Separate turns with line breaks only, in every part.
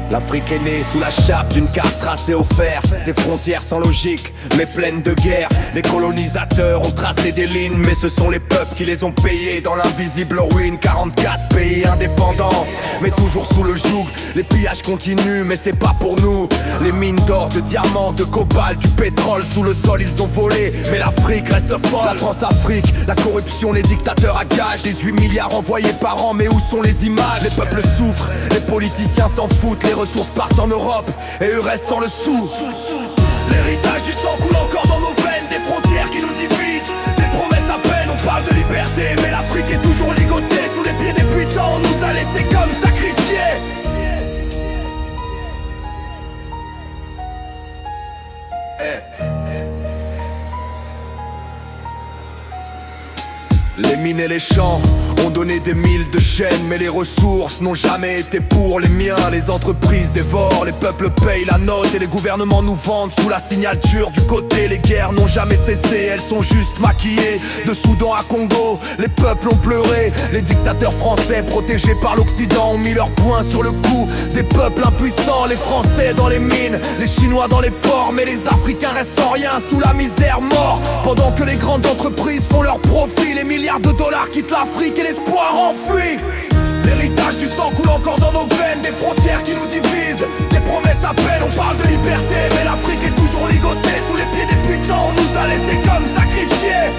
L'Afrique est née sous la chape d'une carte tracée au fer. Des frontières sans logique, mais pleines de guerre. Les colonisateurs ont tracé des lignes, mais ce sont les peuples qui les ont payés dans l'invisible ruine. 44 pays indépendants, mais toujours sous le joug. Les pillages continuent, mais c'est pas pour nous. Les mines d'or, de diamants, de cobalt, du pétrole sous le sol ils ont volé, mais l'Afrique reste folle. La France-Afrique, la corruption, les dictateurs à gages, les 8 milliards envoyés par an, mais où sont les images? Les peuples souffrent, les politiciens s'en foutent, les ressources partent en Europe et eux restent sans le sou. L'héritage du sang coule encore dans nos veines, des frontières qui nous divisent, des promesses à peine, on parle de liberté, mais l'Afrique est toujours ligotée sous les pieds des puissants, on nous a laissés comme sacrifiés. Les mines et les champs ont donné des milles de chaînes, mais les ressources n'ont jamais été pour les miens. Les entreprises dévorent, les peuples payent la note et les gouvernements nous vendent sous la signature du côté. Les guerres n'ont jamais cessé, elles sont juste maquillées. De Soudan à Congo, les peuples ont pleuré. Les dictateurs français protégés par l'Occident ont mis leurs poings sur le cou des peuples impuissants. Les Français dans les mines, les Chinois dans les ports, mais les Africains restent sans rien, sous la misère, morts. Pendant que les grandes entreprises font leur profit, les milliards de dollars quittent l'Afrique et l'espoir enfuit. L'héritage du sang coule encore dans nos veines, des frontières qui nous divisent, des promesses à peine, on parle de liberté, mais l'Afrique est toujours ligotée sous les pieds des puissants, on nous a laissés comme sacrifiés.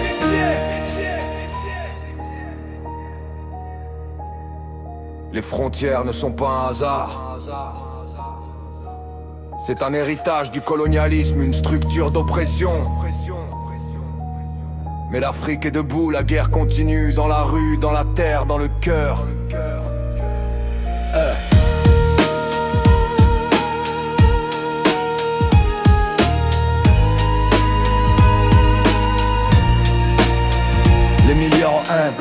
Les frontières ne sont pas un hasard. C'est un héritage du colonialisme, une structure d'oppression. Mais l'Afrique est debout, la guerre continue, dans la rue, dans la terre, dans le cœur. Les milliards en Inde,